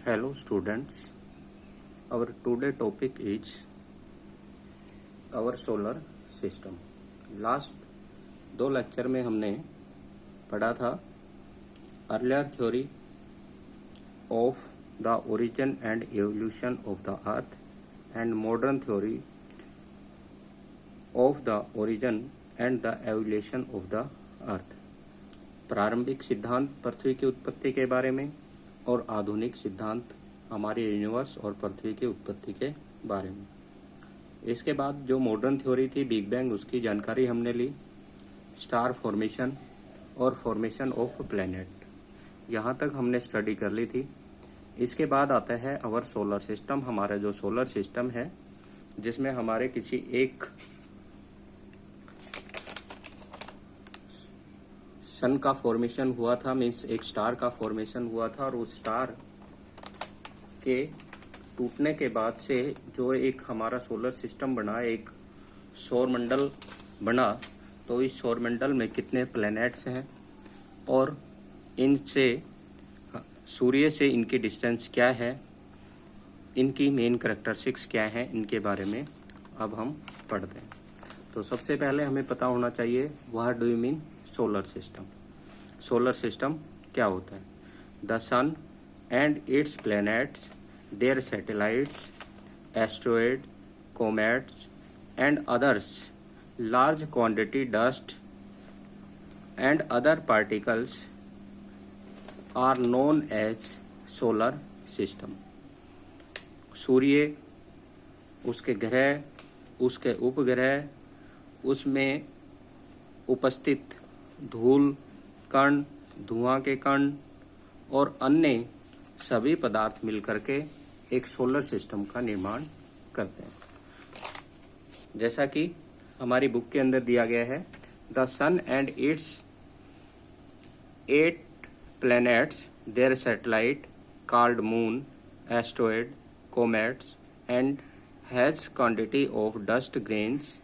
Hello students, our today topic is our solar system. Last 2 lecture में हमने पढ़ा था earlier theory of the origin and evolution of the earth and modern theory of the origin and the evolution of the earth. प्रारंभिक सिद्धांत पृथ्वी की उत्पत्ति के बारे में और आधुनिक सिद्धांत हमारे यूनिवर्स और पृथ्वी की उत्पत्ति के बारे में। इसके बाद जो मॉडर्न थ्योरी थी बिग बैंग, उसकी जानकारी हमने ली। स्टार फॉर्मेशन और फॉर्मेशन ऑफ प्लैनेट, यहाँ तक हमने स्टडी कर ली थी। इसके बाद आता है अवर सोलर सिस्टम, हमारा जो सोलर सिस्टम है जिसमें हमारे किसी एक सन का फॉर्मेशन हुआ था, मीन्स एक स्टार का फॉर्मेशन हुआ था, और उस स्टार के टूटने के बाद से जो एक हमारा सोलर सिस्टम बना, एक सौरमंडल बना। तो इस सौरमंडल में कितने प्लैनेट्स हैं और इनसे सूर्य से इनकी डिस्टेंस क्या है, इनकी मेन कैरेक्टरिस्टिक्स क्या हैं, इनके बारे में अब हम पढ़ते हैं। तो सबसे पहले हमें पता होना चाहिए what do you mean solar system. Solar system क्या होता है? The sun and its planets, their satellites, asteroid, comets and others, large quantity dust and other particles are known as solar system. सूर्य, उसके ग्रह, उसके उपग्रह, उसमें उपस्थित धूल कण, धुआं के कण और अन्य सभी पदार्थ मिलकर के एक सोलर सिस्टम का निर्माण करते हैं। जैसा कि हमारी बुक के अंदर दिया गया है, the sun and it's 8 planets, their satellite called moon, asteroid, comets, and has quantity of dust grains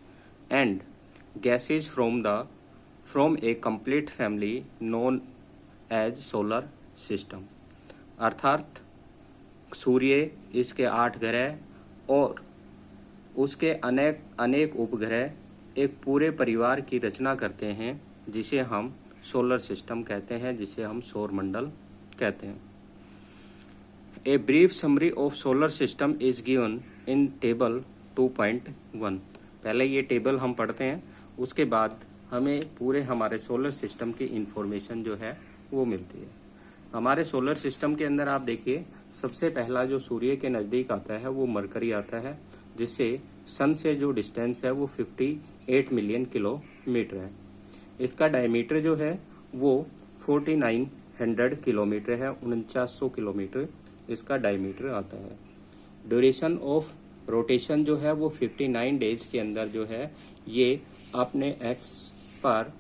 and gases from a complete family known as solar system। अर्थात सूर्य, इसके 8 ग्रह और उसके अनेक उपग्रह एक पूरे परिवार की रचना करते हैं, जिसे हम सोलर सिस्टम कहते हैं, जिसे हम सौरमंडल कहते हैं। A brief summary of solar system is given in table 2.1। पहले ये टेबल हम पढ़ते हैं, उसके बाद हमें पूरे हमारे सोलर सिस्टम की इंफॉर्मेशन जो है वो मिलती है। हमारे सोलर सिस्टम के अंदर आप देखिए, सबसे पहला जो सूर्य के नज़दीक आता है वो मरकरी आता है, जिससे सन से जो डिस्टेंस है वो 58 मिलियन किलोमीटर है। इसका डायमीटर जो है वो 4900 किलोमीटर है, 4900 किलोमीटर इसका डायमीटर आता है। ड्यूरेशन ऑफ रोटेशन जो है वो 59 डेज के अंदर जो है ये अपने एक्स पर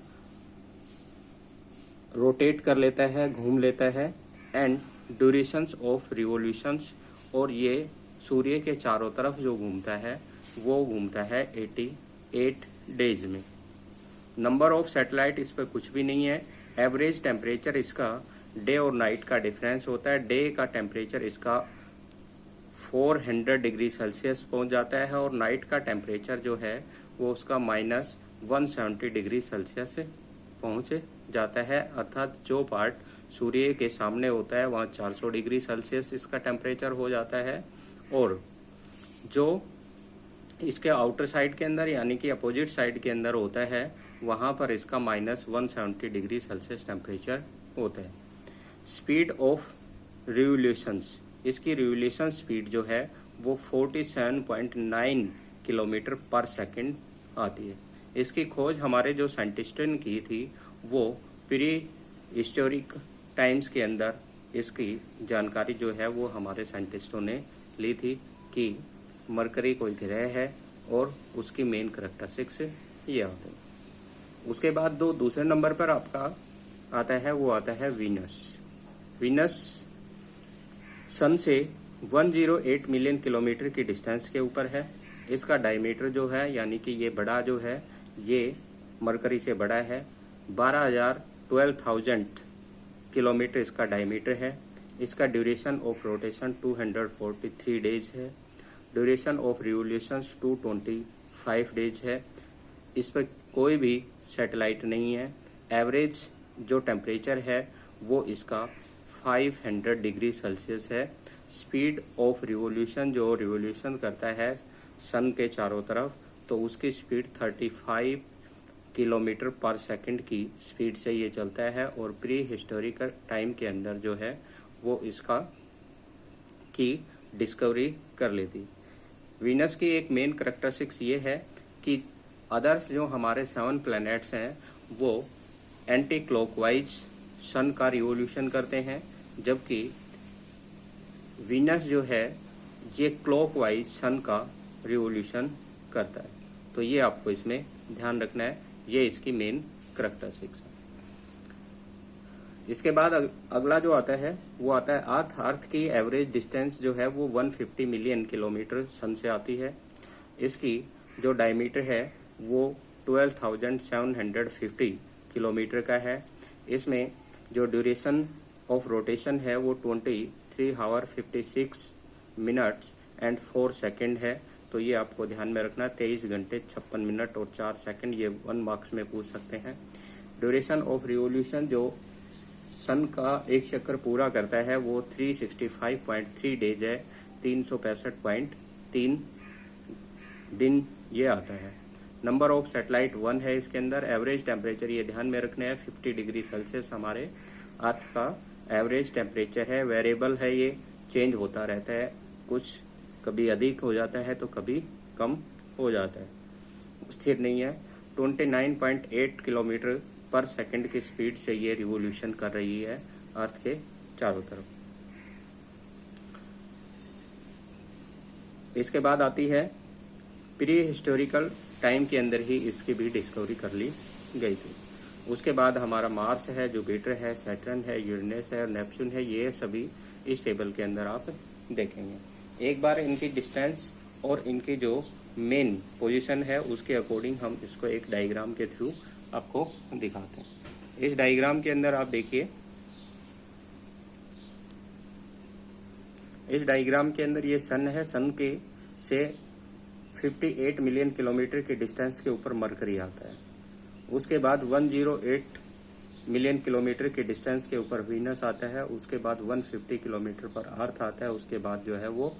रोटेट कर लेता है, घूम लेता है। एंड ड्यूरेशंस ऑफ रिवोल्यूशंस, और ये सूर्य के चारों तरफ जो घूमता है वो घूमता है 88 डेज में। नंबर ऑफ सैटेलाइट इस पर कुछ भी नहीं है। एवरेज टेम्परेचर इसका डे और नाइट का डिफरेंस होता है। डे का टेम्परेचर इसका 400 डिग्री सेल्सियस पहुंच जाता है और नाइट का टेम्परेचर जो है वो उसका -170 डिग्री सेल्सियस पहुंच जाता है। अर्थात जो पार्ट सूर्य के सामने होता है वहाँ 400 डिग्री सेल्सियस इसका टेम्परेचर हो जाता है, और जो इसके आउटर साइड के अंदर यानी कि अपोजिट साइड के अंदर होता है वहाँ पर इसका -170 डिग्री सेल्सियस टेम्परेचर होता है। स्पीड ऑफ रिवोल्यूशंस, इसकी रिवोल्यूशन स्पीड जो है वो 47.9 किलोमीटर पर सेकंड आती है। इसकी खोज हमारे जो साइंटिस्टों ने की थी वो प्री हिस्टोरिक टाइम्स के अंदर इसकी जानकारी जो है वो हमारे साइंटिस्टों ने ली थी कि मरकरी कोई ग्रह है और उसकी मेन कैरेक्टरिस्टिक्स ये होते हैं। उसके बाद दूसरे नंबर पर आपका आता है वो आता है वीनस। वीनस सन से 108 मिलियन किलोमीटर की डिस्टेंस के ऊपर है। इसका डायमीटर जो है यानी कि ये बड़ा जो है ये मरकरी से बड़ा है। 12,000 किलोमीटर इसका डायमीटर है। इसका ड्यूरेशन ऑफ रोटेशन 243 डेज है। ड्यूरेशन ऑफ रिवोल्यूशंस 225 डेज है। इस पर कोई भी सैटेलाइट नहीं है। एवरेज जो टेम्परेचर है वो इसका 500 डिग्री सेल्सियस है। स्पीड ऑफ रिवोल्यूशन जो रिवोल्यूशन करता है सन के चारों तरफ, तो उसकी स्पीड 35 किलोमीटर पर सेकंड की स्पीड से ये चलता है। और प्री हिस्टोरिकल टाइम के अंदर जो है वो इसका की डिस्कवरी कर लेती। वीनस की एक मेन करैक्टरिस्टिक्स ये है कि अदर्स जो हमारे 7 प्लैनेट्स हैं वो एंटी क्लॉकवाइज सन का रिवोल्यूशन करते हैं, जबकि वीनस जो है ये क्लॉकवाइज सन का रिवोल्यूशन करता है। तो ये आपको इसमें ध्यान रखना है, ये इसकी मेन करैक्टरिस्टिक्स है। इसके बाद अगला जो आता है वो आता है अर्थ। अर्थ की एवरेज डिस्टेंस जो है वो 150 मिलियन किलोमीटर सन से आती है। इसकी जो डायमीटर है वो 12,750 किलोमीटर का है। इसमें जो ड्यूरेशन ऑफ रोटेशन है वो 23 आवर 56 मिनट्स एंड 4 सेकेंड है। तो ये आपको ध्यान में रखना, 23 घंटे 56 मिनट और 4 सेकेंड, ये 1 मार्क्स में पूछ सकते हैं। ड्यूरेशन ऑफ रिवोल्यूशन जो सन का एक चक्कर पूरा करता है वो 365.3 डेज है, 365.3 दिन ये आता है। नंबर ऑफ सैटेलाइट 1 है इसके अंदर। एवरेज टेम्परेचर ये ध्यान में रखना है 50 डिग्री सेल्सियस हमारे अर्थ का एवरेज टेम्परेचर है। वेरिएबल है, ये चेंज होता रहता है, कुछ कभी अधिक हो जाता है तो कभी कम हो जाता है, स्थिर नहीं है। 29.8 किलोमीटर पर सेकंड की स्पीड से ये रिवोल्यूशन कर रही है अर्थ के चारों तरफ। इसके बाद आती है प्री हिस्टोरिकल टाइम के अंदर ही इसकी भी डिस्कवरी कर ली गई थी। उसके बाद हमारा मार्स है, जुपिटर है, सैटर्न है, यूरेनस है और नेपच्यून है, ये सभी इस टेबल के अंदर आप देखेंगे। एक बार इनकी डिस्टेंस और इनकी जो मेन पोजीशन है उसके अकॉर्डिंग हम इसको एक डायग्राम के थ्रू आपको दिखाते हैं। इस डायग्राम के अंदर आप देखिए, इस डायग्राम के अंदर ये सन है। सन के से 58 मिलियन किलोमीटर के डिस्टेंस के ऊपर मरकरी आता है। उसके बाद 108 मिलियन किलोमीटर के डिस्टेंस के ऊपर वीनस आता है। उसके बाद 150 किलोमीटर पर अर्थ आता है। उसके बाद जो है वो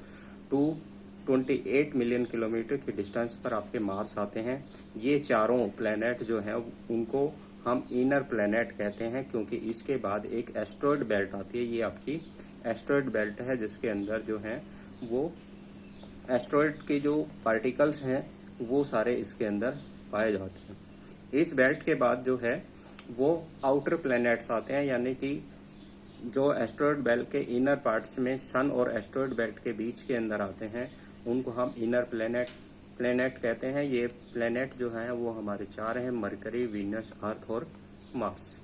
228 मिलियन किलोमीटर की डिस्टेंस पर आपके मार्स आते हैं। ये चारों प्लैनेट जो हैं उनको हम इनर प्लैनेट कहते हैं, क्योंकि इसके बाद एक एस्ट्रॉयड बेल्ट आती है। ये आपकी एस्ट्रॉयड बेल्ट है जिसके अंदर जो है वो एस्ट्रॉयड के जो पार्टिकल्स हैं वो सारे इसके अंदर पाए जाते हैं। इस बेल्ट के बाद जो है वो आउटर प्लैनेट्स आते हैं, यानी कि जो एस्ट्रॉयड बेल्ट के इनर पार्ट्स में सन और एस्ट्रॉयड बेल्ट के बीच के अंदर आते हैं, उनको हम इनर प्लैनेट कहते हैं। ये प्लैनेट जो है वो हमारे 4 हैं, मरकरी, वीनस, अर्थ और मार्स।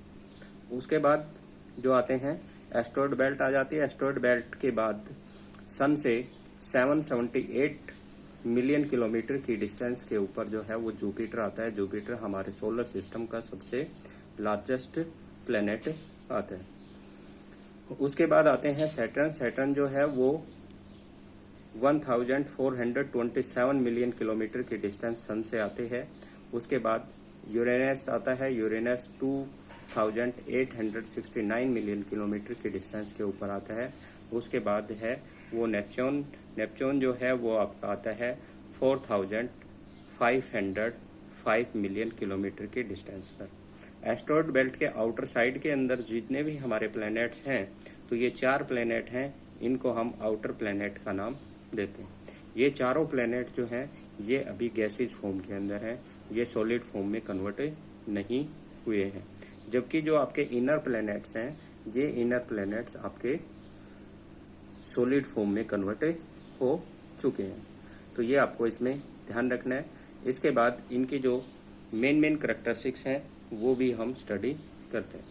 उसके बाद जो आते हैं एस्ट्रॉयड बेल्ट आ जाती है। एस्ट्रॉयड बेल्ट के बाद सन से 778 मिलियन किलोमीटर की डिस्टेंस के ऊपर जो है वो जुपिटर आता है। जुपिटर हमारे सोलर सिस्टम का सबसे लार्जेस्ट प्लैनेट आता है। उसके बाद आते हैं सैटर्न। सैटर्न जो है वो 1427 मिलियन किलोमीटर की डिस्टेंस सन से आते हैं। उसके बाद यूरेनस आता है। यूरेनस 2869 मिलियन किलोमीटर की डिस्टेंस के ऊपर आता है। उसके बाद है वो नेपच्यून। नेपच्यून जो है वो आपका आता है 4505 मिलियन किलोमीटर की डिस्टेंस पर। एस्ट्रॉयड बेल्ट के आउटर साइड के अंदर जितने भी हमारे प्लैनेट्स हैं, तो ये 4 प्लैनेट हैं, इनको हम आउटर प्लैनेट का नाम देते हैं। ये चारों प्लैनेट जो हैं ये अभी गैसेज फॉर्म के अंदर हैं, ये सॉलिड फॉर्म में कन्वर्ट नहीं हुए हैं। जबकि जो आपके इनर प्लैनेट्स हैं, ये इनर प्लैनेट्स आपके सॉलिड फॉर्म में कन्वर्ट हो चुके हैं। तो ये आपको इसमें ध्यान रखना है। इसके बाद इनकी जो मेन करैक्टरिस्टिक्स हैं वो भी हम स्टडी करते हैं।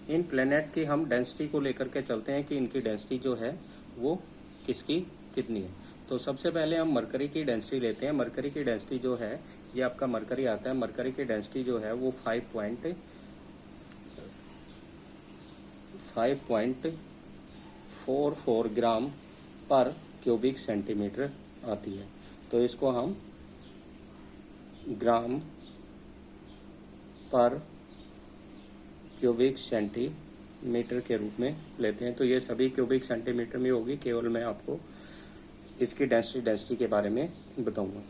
इन प्लैनेट की हम डेंसिटी को लेकर के चलते हैं कि इनकी डेंसिटी जो है वो किसकी कितनी है। तो सबसे पहले हम मरकरी की डेंसिटी लेते हैं। मरकरी की डेंसिटी जो है, ये आपका मरकरी आता है। मरकरी की डेंसिटी जो है वो 5.5 0.44 ग्राम पर क्यूबिक सेंटीमीटर आती है। तो इसको हम ग्राम पर क्यूबिक सेंटीमीटर के रूप में लेते हैं। तो ये सभी क्यूबिक सेंटीमीटर में होगी, केवल मैं आपको इसकी डेंसिटी के बारे में बताऊंगा।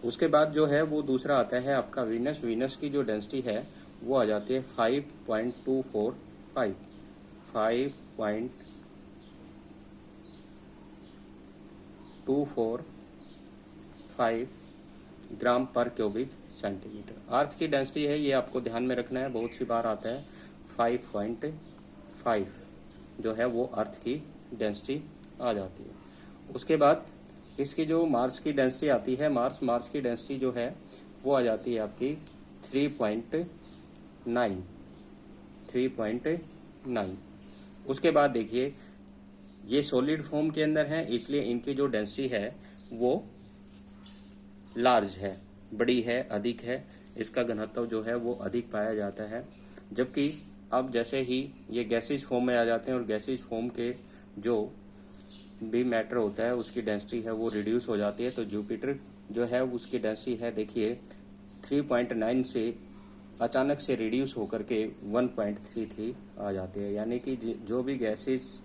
उसके बाद जो है वो दूसरा आता है आपका वीनस। वीनस की जो डेंसिटी है वो आ जाती है 5.245 ग्राम पर क्यूबिक सेंटीमीटर। अर्थ की डेंसिटी है, ये आपको ध्यान में रखना है, बहुत सी बार आता है 5.5 जो है वो अर्थ की डेंसिटी आ जाती है। उसके बाद इसकी जो मार्स की डेंसिटी आती है, मार्स की डेंसिटी जो है वो आ जाती है आपकी 3.9। उसके बाद देखिए ये सॉलिड फॉर्म के अंदर है, इसलिए इनकी जो डेंसिटी है वो लार्ज है, बड़ी है, अधिक है, इसका घनत्व जो है वो अधिक पाया जाता है। जबकि अब जैसे ही ये गैसेज फॉर्म में आ जाते हैं और गैसेज फॉर्म के जो भी मैटर होता है उसकी डेंसिटी है वो रिड्यूस हो जाती है। तो जुपिटर जो है उसकी डेंसिटी है देखिए 3.9 से अचानक से रिड्यूस होकर के 1.33 आ जाती है, यानी कि जो भी गैसेज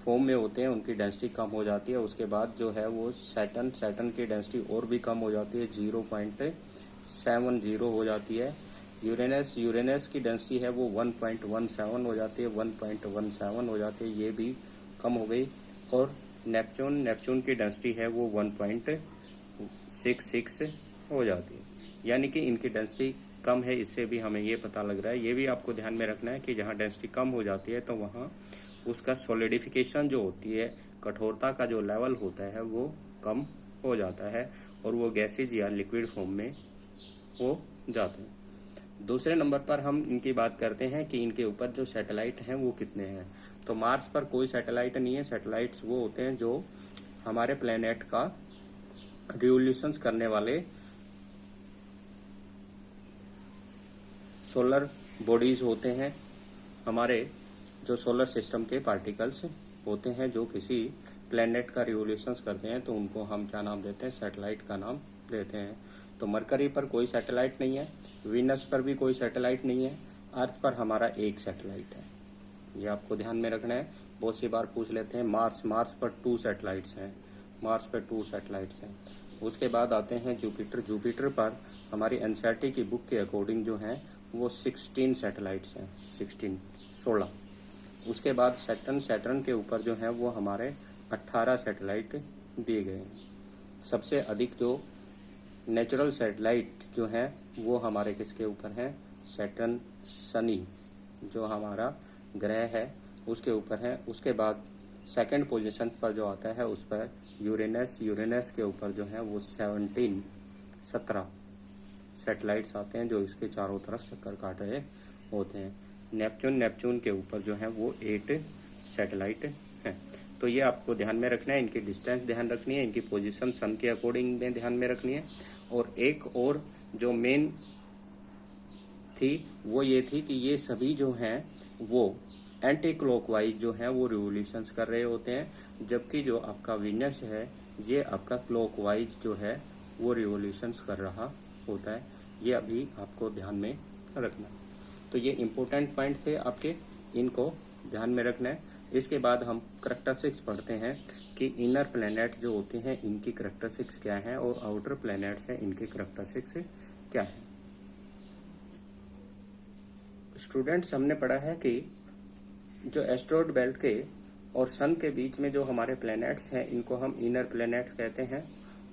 फॉर्म में होते हैं उनकी डेंसिटी कम हो जाती है। उसके बाद जो है वो सैटर्न की डेंसिटी और भी कम हो जाती है, 0.70 हो जाती है। यूरेनस की डेंसिटी है वो 1.17 हो जाती है, 1.17 हो जाती है, ये भी कम हो गई। और नेपच्यून की डेंसिटी है वो 1.66 हो जाती है, यानी कि इनकी डेंसिटी कम है। इससे भी हमें ये पता लग रहा है, ये भी आपको ध्यान में रखना है कि जहाँ डेंसिटी कम हो जाती है तो वहाँ उसका सॉलिडिफिकेशन जो होती है, कठोरता का जो लेवल होता है वो कम हो जाता है और वो गैसेज या लिक्विड फॉर्म में हो जाते हैं। दूसरे नंबर पर हम इनकी बात करते हैं कि इनके ऊपर जो सैटेलाइट हैं वो कितने हैं। तो मार्स पर कोई सैटेलाइट नहीं है। सैटेलाइट्स वो होते हैं जो हमारे प्लेनेट का रिवोल्यूशंस करने वाले सोलर बॉडीज होते हैं। हमारे जो सोलर सिस्टम के पार्टिकल्स होते हैं जो किसी प्लेनेट का रिवोल्यूशंस करते हैं, तो उनको हम क्या नाम देते हैं, सैटेलाइट का नाम देते हैं। तो मरकरी पर कोई सैटेलाइट नहीं है, वीनस पर भी कोई सैटेलाइट नहीं है, अर्थ पर हमारा एक सैटेलाइट है, ये आपको ध्यान में रखना है। बहुत सी बार पूछ लेते हैं मार्स पर 2 सैटेलाइट्स हैं, मार्स पर 2 सैटेलाइट्स हैं। उसके बाद आते हैं जुपिटर पर हमारी एनसीईआरटी की बुक के अकॉर्डिंग जो है वो 16 सैटेलाइट्स हैं, 16। उसके बाद सैटर्न के ऊपर जो है वो हमारे 18 सैटेलाइट दिए गए हैं। सबसे अधिक जो नेचुरल सैटेलाइट जो है वो हमारे किसके ऊपर है, सैटर्न शनि जो हमारा ग्रह है उसके ऊपर है। उसके बाद सेकंड पोजीशन पर जो आता है उस पर यूरेनस के ऊपर जो है वो 17 सैटेलाइट्स आते हैं जो इसके चारों तरफ चक्कर काट रहे होते हैं। नेपच्यून के ऊपर जो है वो 8 सैटेलाइट हैं। तो ये आपको ध्यान में रखना है, इनकी डिस्टेंस ध्यान रखनी है, इनकी पोजीशन सन के अकॉर्डिंग में ध्यान में रखनी है। और एक और जो मेन थी वो ये थी कि ये सभी जो हैं वो एंटी क्लॉकवाइज जो है वो रिवोल्यूशंस कर रहे होते हैं, जबकि जो आपका वीनस है ये आपका क्लॉकवाइज जो है वो रिवोल्यूशंस कर रहा होता है। ये अभी आपको ध्यान में रखना है। तो ये इंपॉर्टेंट पॉइंट थे आपके, इनको ध्यान में रखना है। इसके बाद हम करैक्टरिस्टिक्स पढ़ते हैं कि इनर प्लैनेट जो होते हैं इनकी करैक्टरिस्टिक्स क्या है और आउटर प्लैनेट्स हैं इनकी करैक्टरिस्टिक्स क्या है। स्टूडेंट्स, हमने पढ़ा है कि जो एस्टेरॉयड बेल्ट के और सन के बीच में जो हमारे प्लैनेट्स हैं इनको हम इनर प्लैनेट्स कहते हैं,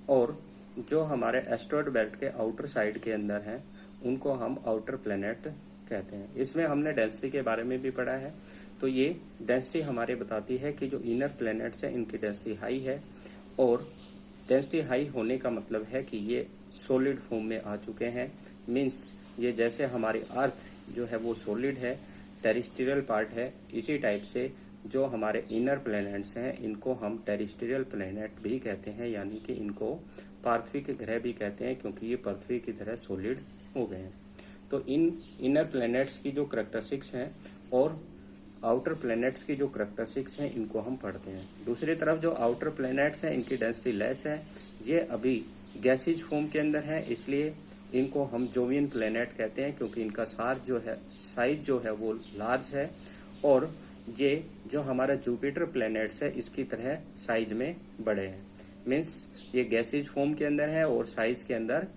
और जो हमारे एस्टेरॉयड बेल्ट के आउटर साइड के अंदर हैं उनको हम आउटर प्लैनेट कहते हैं। इसमें हमने डेंसिटी के बारे में भी पढ़ा है। तो ये डेंसिटी हमारे बताती है कि जो इनर प्लैनेट्स हैं इनकी डेंसिटी हाई है, और डेंसिटी हाई होने का मतलब है कि ये सॉलिड फॉर्म में आ चुके हैं। मीन्स ये जैसे हमारी अर्थ जो है वो सॉलिड है, टेरेस्ट्रियल पार्ट है, इसी टाइप से जो हमारे इनर प्लैनेट्स हैं इनको हम टेरेस्ट्रियल प्लैनेट भी कहते हैं, यानी कि इनको पार्थिव के ग्रह भी कहते हैं क्योंकि ये पृथ्वी की तरह सॉलिड हो गए हैं। तो इन इनर प्लैनेट्स की जो करैक्टरिस्टिक्स हैं और आउटर प्लैनेट्स की जो करैक्टरिस्टिक्स हैं इनको हम पढ़ते हैं। दूसरी तरफ जो आउटर प्लैनेट्स हैं इनकी डेंसिटी लेस है, ये अभी गैसीज फॉर्म के अंदर है, इसलिए इनको हम जोवियन प्लैनेट कहते हैं, क्योंकि इनका साइज जो है वो लार्ज है, और ये जो हमारा जुपिटर प्लैनेट्स है इसकी तरह साइज में बड़े हैं। मीन्स ये गैसीज फॉर्म के अंदर है और साइज के अंदर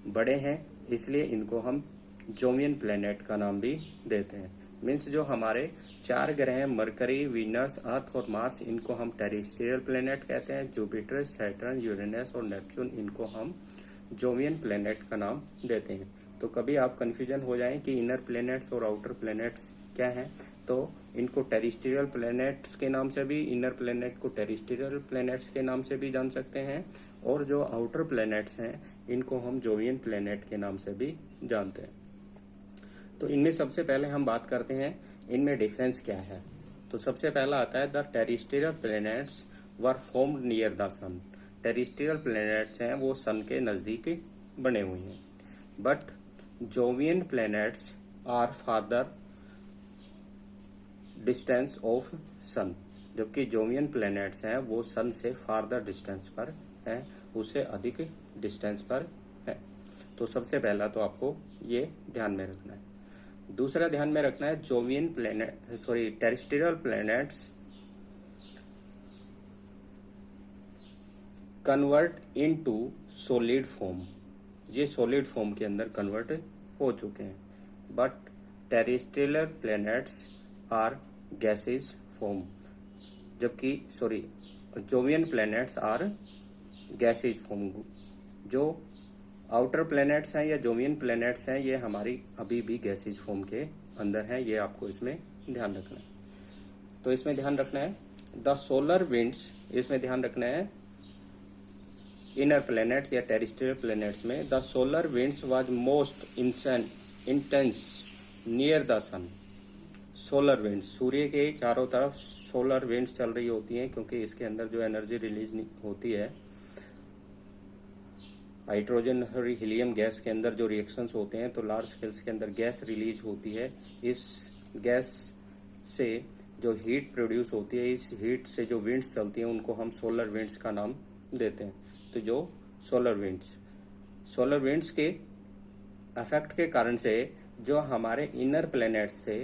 बड़े हैं, इसलिए इनको हम जोवियन प्लैनेट का नाम भी देते हैं। मीन्स जो हमारे 4 ग्रह मरकरी, वीनस, अर्थ और मार्स, इनको हम टेरेस्ट्रियल प्लैनेट कहते हैं। जुपिटर, सैटर्न, यूरेनस और नेपच्यून, इनको हम जोवियन प्लैनेट का नाम देते हैं। तो कभी आप कंफ्यूजन हो जाएं कि इनर प्लैनेट्स और आउटर प्लैनेट्स क्या हैं, तो इनको टेरेस्ट्रियल प्लैनेट्स के नाम से भी, इनर प्लैनेट को टेरेस्ट्रियल प्लैनेट्स के नाम से भी जान सकते हैं, और जो आउटर प्लैनेट्स हैं इनको हम जोवियन प्लैनेट के नाम से भी जानते हैं। तो इनमें सबसे पहले हम बात करते हैं इनमें डिफरेंस क्या है। तो सबसे पहला आता है the terrestrial planets were formed near the sun. Terrestrial planets हैं वो सन के नजदीक बने हुए हैं, but Jovian planets are farther distance of sun. जबकि जोवियन प्लैनेट्स हैं वो सन से फार्दर डिस्टेंस पर हैं, उससे अधिक डिस्टेंस पर है। तो सबसे पहला तो आपको ये ध्यान में रखना है। दूसरा ध्यान में रखना है terrestrial planets convert into solid form. ये सॉलिड फॉर्म के अंदर कन्वर्ट हो चुके हैं, but terrestrial planets are gases form. जबकि Jovian planets are gases form. जो आउटर प्लैनेट्स हैं या जोवियन प्लैनेट्स हैं ये हमारी अभी भी गैसेज फॉर्म के अंदर हैं, ये आपको इसमें ध्यान रखना है। तो इसमें ध्यान रखना है द सोलर विंड्स, इसमें ध्यान रखना है इनर प्लैनेट्स या टेरेस्ट्रियल प्लैनेट्स में the solar winds was most intense near the sun. Solar winds, सूर्य के चारों तरफ सोलर विंड्स चल रही होती हैं, क्योंकि इसके अंदर जो एनर्जी रिलीज होती है, हाइड्रोजन और हीलियम गैस के अंदर जो रिएक्शंस होते हैं, तो लार्ज स्केल्स के अंदर गैस रिलीज होती है। इस गैस से जो हीट प्रोड्यूस होती है, इस हीट से जो विंड्स चलती हैं उनको हम सोलर विंड्स का नाम देते हैं। तो जो सोलर विंड्स के इफेक्ट के कारण से जो हमारे इनर प्लैनेट्स थे,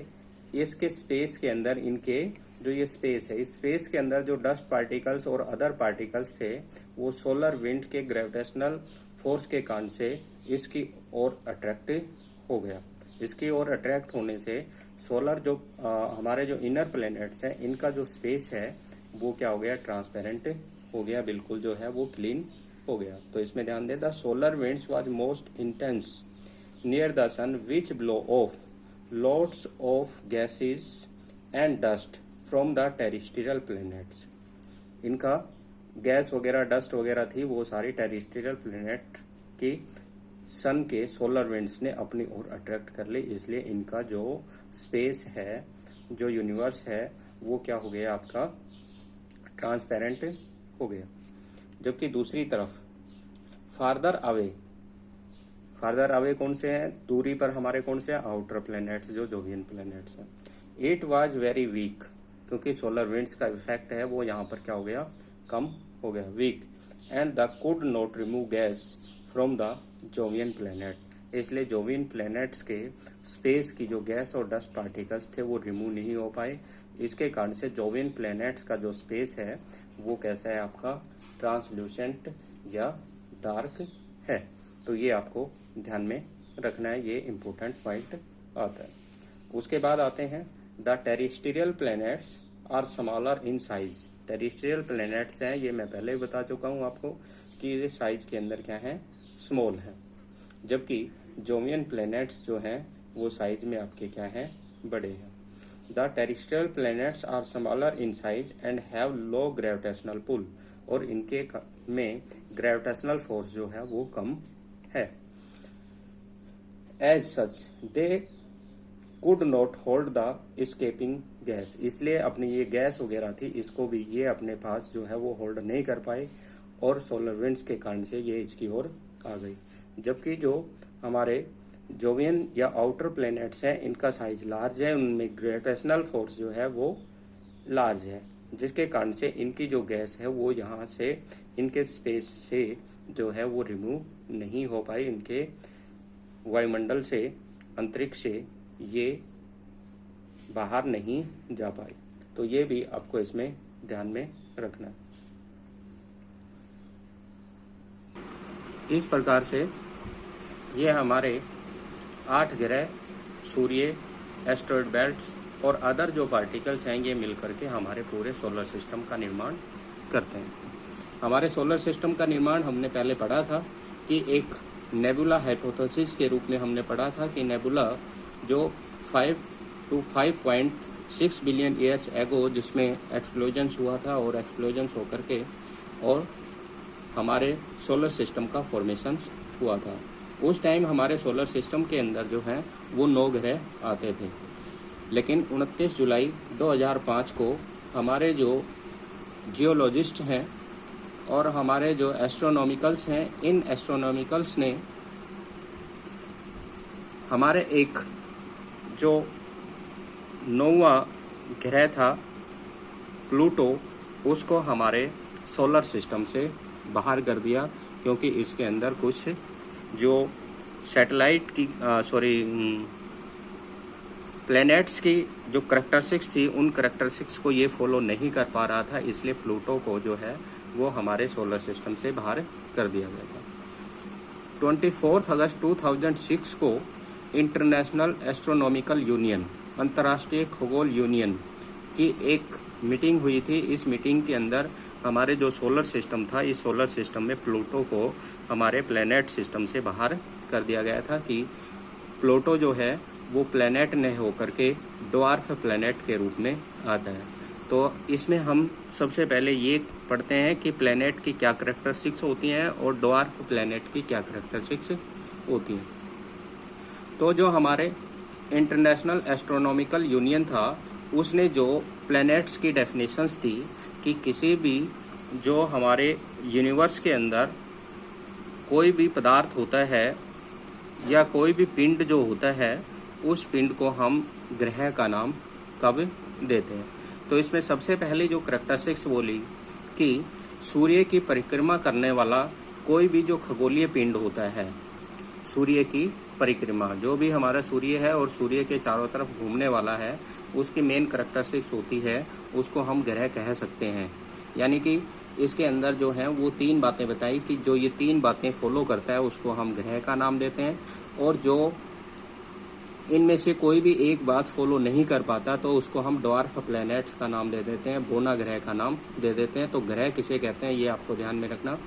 इसके स्पेस के अंदर इनके जो ये स्पेस है, इस स्पेस के अंदर जो डस्ट पार्टिकल्स और अदर पार्टिकल्स थे, वो सोलर विंड के ग्रेविटेशनल फोर्स के कारण से इसकी ओर अट्रैक्ट हो गया। इसकी ओर अट्रैक्ट होने से सोलर जो हमारे जो इनर प्लैनेट्स हैं, इनका जो स्पेस है वो क्या हो गया, ट्रांसपेरेंट हो गया, बिल्कुल जो है वो क्लीन हो गया। तो इसमें ध्यान दें the solar winds was most intense near the sun which blow off lots of gases and dust from the terrestrial planets। इनका गैस वगैरह, डस्ट वगैरह थी, वो सारी टेरेस्ट्रियल प्लैनेट की सन के सोलर विंड्स ने अपनी ओर अट्रैक्ट कर ली, इसलिए इनका जो स्पेस है, जो यूनिवर्स है, वो क्या हो गया, आपका ट्रांसपेरेंट हो गया। जबकि दूसरी तरफ फार्दर अवे कौन से हैं, दूरी पर हमारे कौन से आउटर प्लैनेट्स, जो जोवियन प्लैनेट्स हैं। इट वाज वेरी वीक, क्योंकि सोलर विंड्स का इफेक्ट है वो यहाँ पर क्या हो गया, कम हो गया, weak, and the could not remove gas from the Jovian planet. इसलिए जोवियन प्लैनेट्स के स्पेस की जो गैस और डस्ट पार्टिकल्स थे वो रिमूव नहीं हो पाए। इसके कारण से जोवियन प्लैनेट्स का जो स्पेस है वो कैसा है, आपका ट्रांसल्यूसेंट या डार्क है। तो ये आपको ध्यान में रखना है, ये इंपॉर्टेंट पॉइंट आता है। उसके बाद आते हैं the terrestrial planets are smaller in size. Terrestrial planets हैं, ये मैं पहले ही बता चुका हूं आपको कि ये साइज के अंदर क्या है, स्मॉल है। जबकि जोवियन प्लैनेट्स जो हैं वो साइज में आपके क्या है, बड़े हैं। The terrestrial planets are smaller in size and have low gravitational pull, और इनके में ग्रेविटेशनल फोर्स जो है वो कम है। As such they could not hold the escaping gas, इसलिए अपनी ये गैस वगैरह थी, इसको भी ये अपने पास जो है वो होल्ड नहीं कर पाए, और सोलर विंड्स के कारण से ये इसकी ओर आ गई। जबकि जो हमारे जोवियन या आउटर प्लैनेट्स हैं, इनका साइज लार्ज है, उनमें ग्रेविटेशनल फोर्स जो है वो लार्ज है, जिसके कारण से इनकी जो गैस है वो यहाँ से इनके स्पेस से जो है वो रिमूव नहीं हो पाई, इनके वायुमंडल से, अंतरिक्ष से ये बाहर नहीं जा पाई। तो ये भी आपको इसमें ध्यान में रखना। इस प्रकार से ये हमारे 8 ग्रह, सूर्य, एस्ट्रॉयड बेल्ट्स और अदर जो पार्टिकल्स हैं ये मिलकर के हमारे पूरे सोलर सिस्टम का निर्माण करते हैं। हमारे सोलर सिस्टम का निर्माण हमने पहले पढ़ा था कि एक नेबुला हाइपोथेसिस के रूप में हमने पढ़ा था कि नेबुला जो 5 to 5.6 बिलियन ईयर्स एगो जिसमें एक्सप्लोजन्स हुआ था और एक्सप्लोजन्स होकर के और हमारे सोलर सिस्टम का फॉर्मेशन हुआ था। उस टाइम हमारे सोलर सिस्टम के अंदर जो है वो 9 ग्रह आते थे, लेकिन 29 जुलाई 2005 को हमारे जो जियोलॉजिस्ट हैं और हमारे जो एस्ट्रोनॉमिकल्स हैं, इन एस्ट्रोनॉमिकल्स ने हमारे एक जो 9वां ग्रह था प्लूटो, उसको हमारे सोलर सिस्टम से बाहर कर दिया, क्योंकि इसके अंदर कुछ जो सैटेलाइट की प्लैनेट्स की जो करैक्टरिस्टिक्स थी, उन करैक्टरिस्टिक्स को ये फॉलो नहीं कर पा रहा था, इसलिए प्लूटो को जो है वो हमारे सोलर सिस्टम से बाहर कर दिया गया था। 24 अगस्त 2006 को इंटरनेशनल एस्ट्रोनॉमिकल यूनियन, अंतर्राष्ट्रीय खगोल यूनियन की एक मीटिंग हुई थी। इस मीटिंग के अंदर हमारे जो सोलर सिस्टम था, इस सोलर सिस्टम में प्लूटो को हमारे प्लैनेट सिस्टम से बाहर कर दिया गया था कि प्लूटो जो है वो प्लैनेट नहीं होकर के ड्वार्फ प्लैनेट के रूप में आता है। तो इसमें हम सबसे पहले ये पढ़ते हैं कि प्लैनेट की क्या करैक्टरिस्टिक्स होती हैं और ड्वार्फ प्लैनेट की क्या करैक्टरिस्टिक्स होती हैं। तो जो हमारे इंटरनेशनल एस्ट्रोनॉमिकल यूनियन था, उसने जो प्लैनेट्स की डेफिनेशंस थी कि किसी भी जो हमारे यूनिवर्स के अंदर कोई भी पदार्थ होता है या कोई भी पिंड जो होता है, उस पिंड को हम ग्रह का नाम कब देते हैं। तो इसमें सबसे पहले जो करैक्टरिस्टिक्स बोली कि सूर्य की परिक्रमा करने वाला कोई भी जो खगोलीय पिंड होता है, सूर्य की परिक्रमा जो भी हमारा सूर्य है और सूर्य के चारों तरफ घूमने वाला है, उसकी मेन करैक्टरिस्टिक्स होती है, उसको हम ग्रह कह सकते हैं। यानी कि इसके अंदर जो है वो 3 बातें बताई कि जो ये 3 बातें फॉलो करता है उसको हम ग्रह का नाम देते हैं, और जो इनमें से कोई भी एक बात फॉलो नहीं कर पाता तो उसको हम ड्वार्फ प्लैनेट्स का नाम दे देते हैं, बोना ग्रह का नाम दे देते हैं। तो ग्रह किसे कहते हैं ये आपको ध्यान में रखना।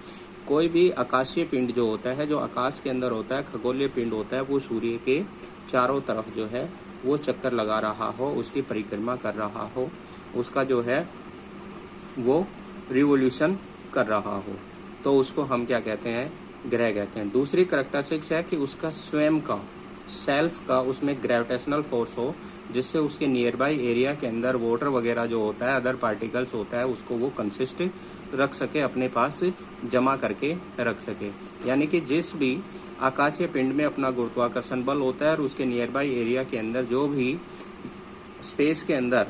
कोई भी आकाशीय पिंड जो होता है, जो आकाश के अंदर होता है, खगोलीय पिंड होता है, वो सूर्य के चारों तरफ जो है वो चक्कर लगा रहा हो, उसकी परिक्रमा कर रहा हो, उसका जो है वो रिवोल्यूशन कर रहा हो, तो उसको हम क्या कहते हैं, ग्रह कहते हैं। दूसरी करैक्टरिस्टिक्स है कि उसका स्वयं का सेल्फ का उसमें ग्रेविटेशनल फोर्स हो, जिससे उसके नियर बाई एरिया के अंदर वाटर वगैरह जो होता है, अदर पार्टिकल्स होता है, उसको वो कंसिस्ट रख सके, अपने पास जमा करके रख सके। यानी कि जिस भी आकाशीय पिंड में अपना गुरुत्वाकर्षण बल होता है और उसके नियर बाई एरिया के अंदर जो भी स्पेस के अंदर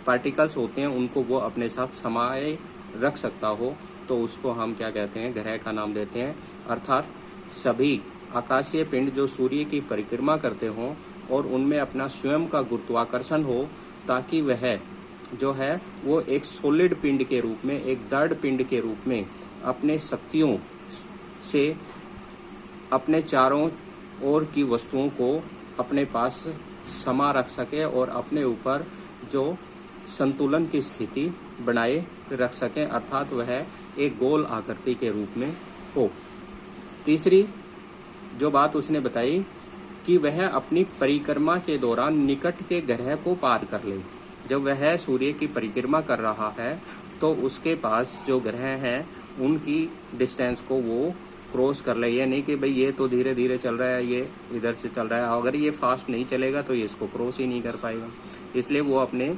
पार्टिकल्स होते हैं, उनको वो अपने साथ समाये रख सकता हो, तो उसको हम क्या कहते हैं, ग्रह का नाम देते हैं। अर्थात सभी आकाशीय पिंड जो सूर्य की परिक्रमा करते हों और उनमें अपना स्वयं का गुरुत्वाकर्षण हो, ताकि वह जो है वो एक सॉलिड पिंड के रूप में, एक दृढ़ पिंड के रूप में अपने शक्तियों से अपने चारों ओर की वस्तुओं को अपने पास समा रख सके और अपने ऊपर जो संतुलन की स्थिति बनाए रख सके, अर्थात वह एक गोल आकृति के रूप में हो। तीसरी जो बात उसने बताई कि वह अपनी परिक्रमा के दौरान निकट के ग्रह को पार कर ले। जब वह सूर्य की परिक्रमा कर रहा है तो उसके पास जो ग्रह हैं उनकी डिस्टेंस को वो क्रॉस कर ले। ये नहीं कि भाई ये तो धीरे धीरे चल रहा है, ये इधर से चल रहा है, अगर ये फास्ट नहीं चलेगा तो ये इसको क्रॉस ही नहीं कर पाएगा। इसलिए वो अपने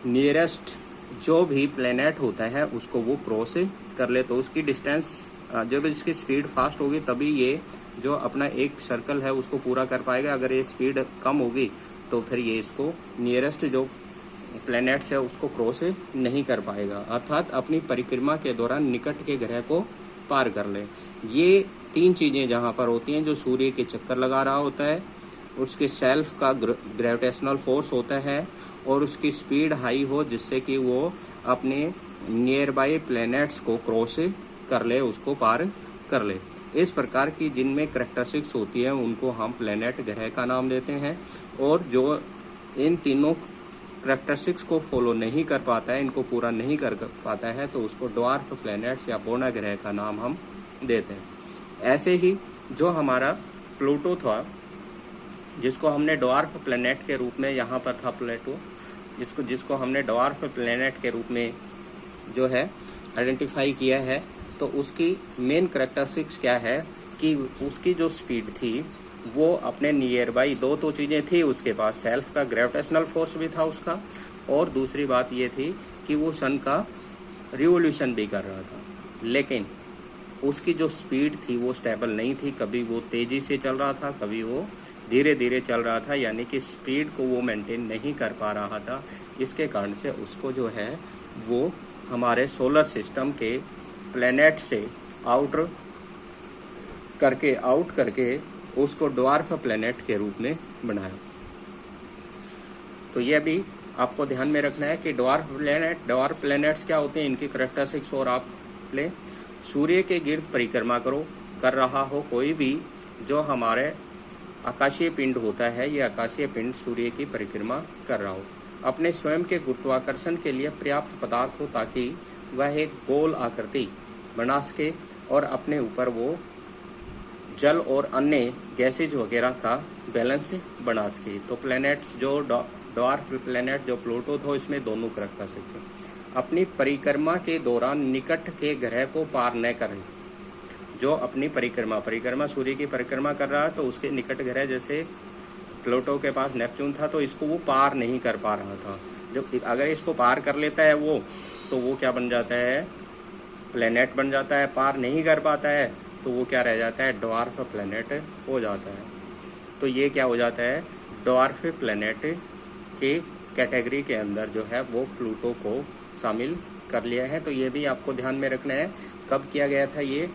नियरेस्ट जो भी प्लैनेट होता है उसको वो क्रॉस कर ले। तो उसकी डिस्टेंस, जब इसकी स्पीड फास्ट होगी तभी ये जो अपना एक सर्कल है उसको पूरा कर पाएगा। अगर ये स्पीड कम होगी तो फिर ये इसको नियरेस्ट जो प्लैनेट्स है उसको क्रॉस नहीं कर पाएगा, अर्थात अपनी परिक्रमा के दौरान निकट के ग्रह को पार कर ले। ये 3 चीजें जहां पर होती हैं, जो सूर्य के चक्कर लगा रहा होता है, उसके सेल्फ का ग्रेविटेशनल फोर्स होता है और उसकी स्पीड हाई हो जिससे कि वो अपने नियर बाय प्लैनेट्स को क्रॉस कर ले, उसको पार कर ले। इस प्रकार की जिनमें करैक्टरिस्टिक्स होती है उनको हम प्लैनेट ग्रह का नाम देते हैं। और जो इन तीनों करैक्टरिस्टिक्स को फॉलो नहीं कर पाता है, इनको पूरा नहीं कर पाता है, तो उसको ड्वार्फ प्लैनेट्स या बोना ग्रह का नाम हम देते हैं। ऐसे ही जो हमारा प्लूटो था, जिसको हमने ड्वार्फ प्लैनेट के रूप में, यहाँ पर था प्लूटो, जिसको हमने ड्वार्फ प्लैनेट के रूप में जो है आइडेंटिफाई किया है, तो उसकी मेन करैक्टरिस्टिक्स क्या है कि उसकी जो स्पीड थी वो अपने नियर बाई दो तो चीजें थी उसके पास, सेल्फ का ग्रेविटेशनल फोर्स भी था उसका, और दूसरी बात ये थी कि वो सन का रिवोल्यूशन भी कर रहा था। लेकिन उसकी जो स्पीड थी वो स्टेबल नहीं थी, कभी वो तेजी से चल रहा था, कभी वो धीरे धीरे चल रहा था, यानी कि स्पीड को वो मेंटेन नहीं कर पा रहा था। इसके कारण से उसको जो है वो हमारे सोलर सिस्टम के प्लैनेट से आउट करके उसको ड्वार्फ प्लैनेट के रूप में बनाया। तो यह भी आपको ध्यान में रखना है कि ड्वार्फ प्लैनेट्स क्या होते हैं, इनकी करैक्टरिस्टिक्स। और आप ले सूर्य के गिर्द परिक्रमा कर रहा हो कोई भी जो हमारे आकाशीय पिंड होता है, ये आकाशीय पिंड सूर्य की परिक्रमा कर रहा हो, अपने स्वयं के गुरुत्वाकर्षण के लिए पर्याप्त पदार्थ हो ताकि वह एक गोल आकृति बना सके और अपने ऊपर वो जल और अन्य गैसेज वगैरह का बैलेंस बना सके। तो प्लैनेट्स जो ड्वार्फ प्लैनेट जो प्लूटो था, इसमें दोनों करैक्टरिस्टिक्स हैं। अपनी परिक्रमा के दौरान निकट के ग्रह को पार न करे, जो अपनी परिक्रमा सूर्य की परिक्रमा कर रहा है, तो उसके निकट ग्रह जैसे प्लूटो के पास नेपच्यून था, तो इसको वो पार नहीं कर पा रहा था। जब अगर इसको पार कर लेता है वो, तो वो क्या बन जाता है, प्लैनेट बन जाता है। पार नहीं कर पाता है तो वो क्या रह जाता है, ड्वार्फ प्लैनेट हो जाता है। तो ये क्या हो जाता है, ड्वार्फ प्लैनेट के कैटेगरी के अंदर जो है वो प्लूटो को शामिल कर लिया है। तो ये भी आपको ध्यान में रखना है, कब किया गया था ये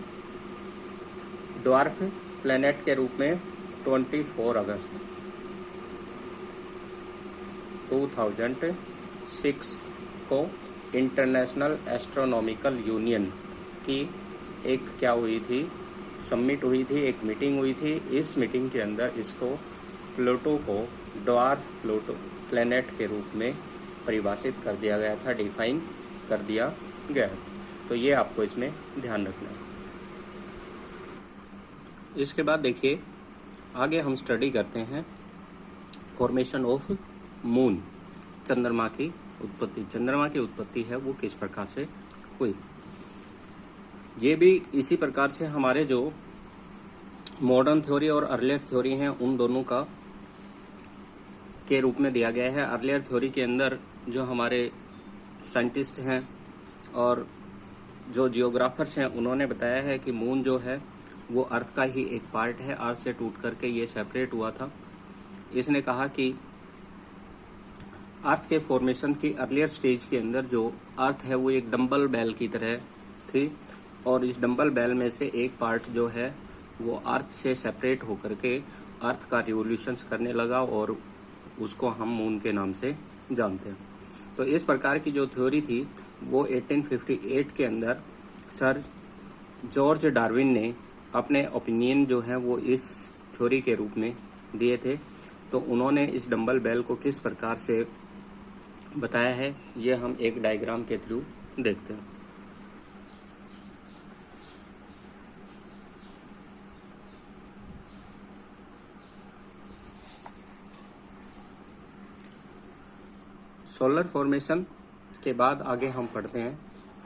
ड्वार्फ प्लैनेट के रूप में, 24 अगस्त 2006 को इंटरनेशनल एस्ट्रोनॉमिकल यूनियन की एक क्या हुई थी, समिट हुई थी, एक मीटिंग हुई थी। इस मीटिंग के अंदर इसको प्लूटो को ड्वार्फ प्लैनेट के रूप में परिभाषित कर दिया गया था, डिफाइन कर दिया गया। तो ये आपको इसमें ध्यान रखना है। इसके बाद देखिए आगे हम स्टडी करते हैं फॉर्मेशन ऑफ मून, चंद्रमा की उत्पत्ति। चंद्रमा की उत्पत्ति है वो किस प्रकार से हुई, ये भी इसी प्रकार से हमारे जो मॉडर्न थ्योरी और अर्लियर थ्योरी हैं उन दोनों का के रूप में दिया गया है। अर्लियर थ्योरी के अंदर जो हमारे साइंटिस्ट हैं और जो जियोग्राफर्स हैं उन्होंने बताया है कि मून जो है वो अर्थ का ही एक पार्ट है, अर्थ से टूट करके ये सेपरेट हुआ था। इसने कहा कि अर्थ के फॉर्मेशन की अर्लियर स्टेज के अंदर जो अर्थ है वो एक डंबल बेल की तरह थी, और इस डंबल बेल में से एक पार्ट जो है वो अर्थ से सेपरेट होकर के अर्थ का रिवोल्यूशन करने लगा और उसको हम मून के नाम से जानते हैं। तो इस प्रकार की जो थ्योरी थी वो 1858 के अंदर सर जॉर्ज डार्विन ने अपने ओपिनियन जो है वो इस थ्योरी के रूप में दिए थे। तो उन्होंने इस डंबल बेल को किस प्रकार से बताया है ये हम एक डायग्राम के थ्रू देखते हैं। सोलर फॉर्मेशन के बाद आगे हम पढ़ते हैं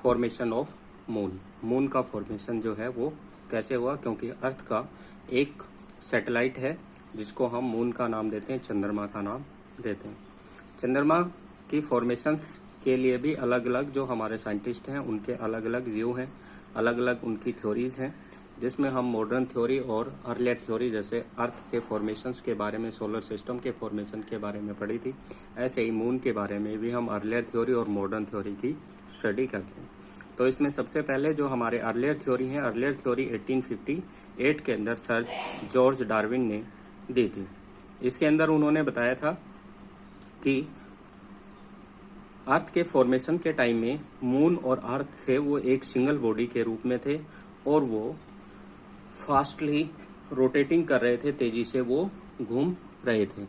फॉर्मेशन ऑफ मून। मून का फॉर्मेशन जो है वो कैसे हुआ, क्योंकि अर्थ का एक सैटेलाइट है जिसको हम मून का नाम देते हैं, चंद्रमा का नाम देते हैं। चंद्रमा की फॉर्मेशंस के लिए भी अलग अलग जो हमारे साइंटिस्ट हैं उनके अलग अलग व्यू हैं, अलग अलग उनकी थ्योरीज हैं। जिसमें हम मॉडर्न थ्योरी और अर्लियर थ्योरी जैसे अर्थ के फॉर्मेशंस के बारे में, सोलर सिस्टम के फॉर्मेशन के बारे में पढ़ी थी, ऐसे ही मून के बारे में भी हम अर्लियर थ्योरी और मॉडर्न थ्योरी की स्टडी करते हैं। तो इसमें सबसे पहले जो हमारे अर्लियर थ्योरी है, अर्लियर थ्योरी 1858 के अंदर सर जॉर्ज डार्विन ने दी थी। इसके अंदर उन्होंने बताया था कि अर्थ के फॉर्मेशन के टाइम में मून और अर्थ थे वो एक सिंगल बॉडी के रूप में थे और वो फास्टली रोटेटिंग कर रहे थे, तेजी से वो घूम रहे थे।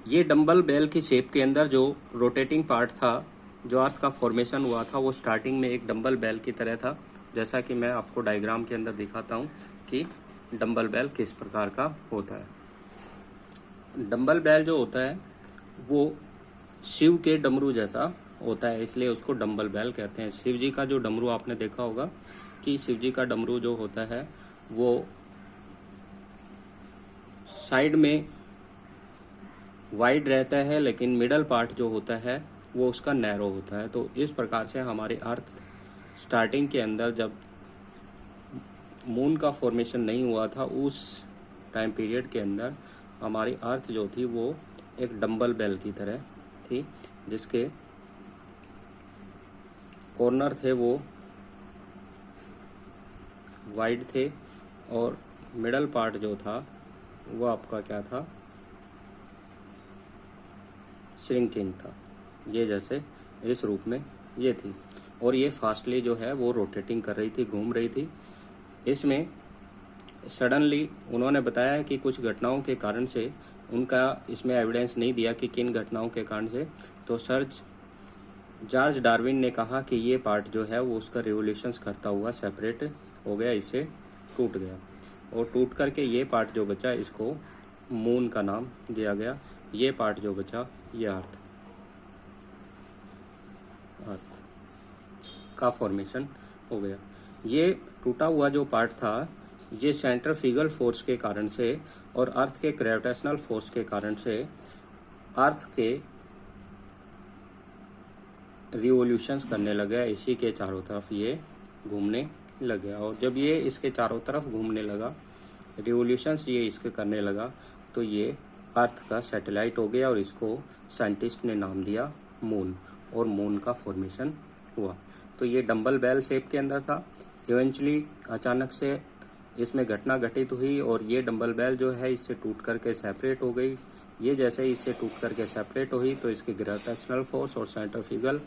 ये डंबल बेल की शेप के अंदर जो रोटेटिंग पार्ट था, जो अर्थ का फॉर्मेशन हुआ था, वो स्टार्टिंग में एक डंबल बेल की तरह था, जैसा कि मैं आपको डायग्राम के अंदर दिखाता हूँ कि डंबल बेल किस प्रकार का होता है। डंबल बेल जो होता है वो शिव के डमरू जैसा होता है, इसलिए उसको डंबल बेल कहते हैं। शिव जी का जो डमरू आपने देखा होगा कि शिव जी का डमरू जो होता है वो साइड में वाइड रहता है, लेकिन मिडल पार्ट जो होता है वो उसका नैरो होता है। तो इस प्रकार से हमारे अर्थ स्टार्टिंग के अंदर जब मून का फॉर्मेशन नहीं हुआ था, उस टाइम पीरियड के अंदर हमारी अर्थ जो थी वो एक डंबल बेल की तरह थी, जिसके कॉर्नर थे वो वाइड थे और मिडल पार्ट जो था वो आपका क्या था, श्रिंकिंग था। ये जैसे इस रूप में ये थी और ये फास्टली जो है वो रोटेटिंग कर रही थी, घूम रही थी। इसमें सडनली उन्होंने बताया है कि कुछ घटनाओं के कारण से, उनका इसमें एविडेंस नहीं दिया कि किन घटनाओं के कारण से, तो सर जॉर्ज डार्विन ने कहा कि ये पार्ट जो है वो उसका रिवोल्यूशंस करता हुआ सेपरेट हो गया, इसे टूट गया और टूट करके ये पार्ट जो बचा इसको मून का नाम दिया गया। ये पार्ट जो बचा ये अर्थ का फॉर्मेशन हो गया। ये टूटा हुआ जो पार्ट था ये सेंट्रीफ्यूगल फोर्स के कारण से और अर्थ के ग्रेविटेशनल फोर्स के कारण से अर्थ के रिवोल्यूशंस करने लगा, इसी के चारों तरफ ये घूमने लग गया। और जब ये इसके चारों तरफ घूमने लगा, रिवोल्यूशंस ये इसके करने लगा, तो ये अर्थ का सैटेलाइट हो गया और इसको साइंटिस्ट ने नाम दिया मून, और मून का फॉर्मेशन हुआ। तो ये डंबल बेल शेप के अंदर था। इवेंचुअली अचानक से इसमें घटना घटित हुई और ये डंबल बेल जो है इससे टूट करके सेपरेट हो गई। ये जैसे इससे टूट करके सेपरेट हुई तो इसकी ग्रेविटेशनल फोर्स और सेंट्रीफ्यूगल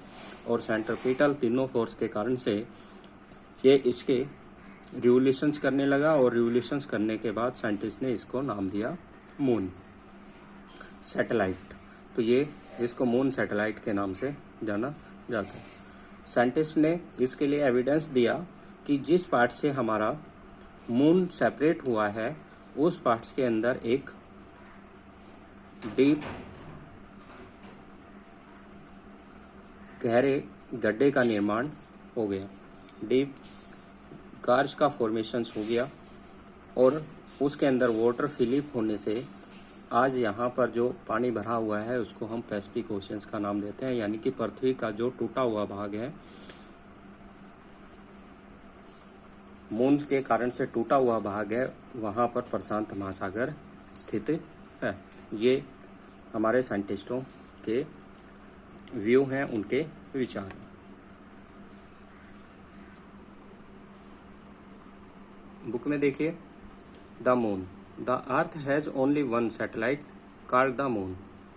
और सेंट्रीपिटल तीनों फोर्स के कारण से ये इसके रिवोल्यूशंस करने लगा और रिवोल्यूशंस करने के बाद साइंटिस्ट ने इसको नाम दिया मून सैटेलाइट। तो ये इसको मून सैटेलाइट के नाम से जाना जाता है। साइंटिस्ट ने इसके लिए एविडेंस दिया कि जिस पार्ट से हमारा मून सेपरेट हुआ है उस पार्ट्स के अंदर एक डीप गहरे गड्ढे का निर्माण हो गया, डीप गार्ज का फॉर्मेशन हो गया और उसके अंदर वाटर फिलिप होने से आज यहाँ पर जो पानी भरा हुआ है उसको हम पैसिफिक ओशियंस का नाम देते हैं। यानी कि पृथ्वी का जो टूटा हुआ भाग है, मून के कारण से टूटा हुआ भाग है, वहाँ पर प्रशांत महासागर स्थित है। ये हमारे साइंटिस्टों के व्यू हैं, उनके विचार। बुक में देखिए, the moon, the earth has only one satellite called the moon.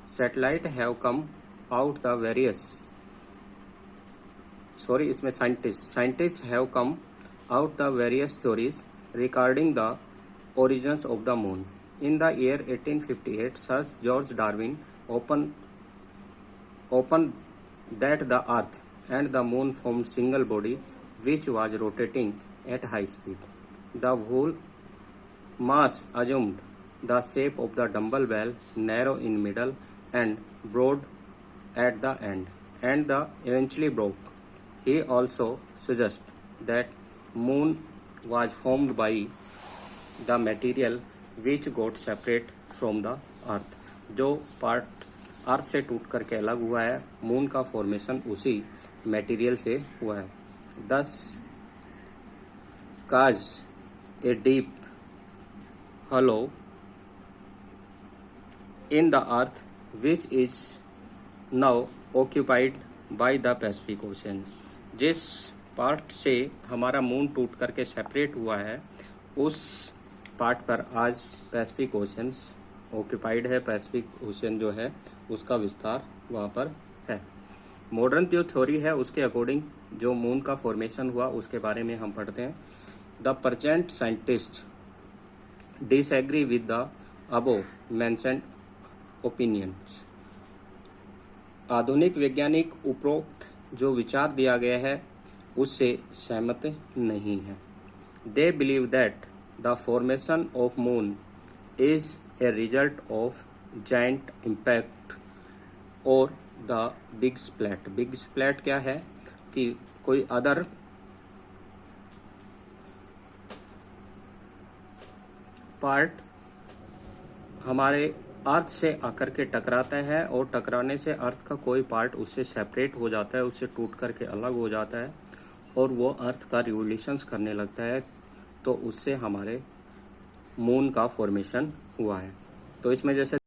Satellite have come out the various, इसमें scientists have come out the various theories regarding the origins of the moon. In the year 1858, Sir George Darwin opened that the earth and the moon formed single body which was rotating at high speed. The whole mass assumed the shape of the dumbbell bell, narrow in middle and broad at the end, and the eventually broke. He also suggests that moon was formed by the material which got separate from the earth. जो part अर्थ से टूट करके अलग हुआ है, moon का formation उसी material से हुआ है। Thus cause a deep hollow in the earth which is now occupied by the Pacific Ocean। जिस पार्ट से हमारा मून टूट करके सेपरेट हुआ है उस पार्ट पर आज पैसिफिक ओशंस ऑक्यूपाइड है। पैसिफिक ओशन जो है उसका विस्तार वहाँ पर है। मॉडर्न जो थ्योरी है उसके अकॉर्डिंग जो मून का फॉर्मेशन हुआ उसके बारे में हम पढ़ते हैं। The present scientist disagree with the above mentioned opinions. आधुनिक वैज्ञानिक उपरोक्त जो विचार दिया गया है उससे सहमत नहीं है। They believe that the formation of moon is a result of giant impact और the big splat. Big splat क्या है कि कोई अदर पार्ट हमारे अर्थ से आकर के टकराता है और टकराने से अर्थ का कोई पार्ट उससे सेपरेट हो जाता है, उससे टूट करके अलग हो जाता है और वो अर्थ का रिवोल्यूशंस करने लगता है, तो उससे हमारे मून का फॉर्मेशन हुआ है। तो इसमें जैसे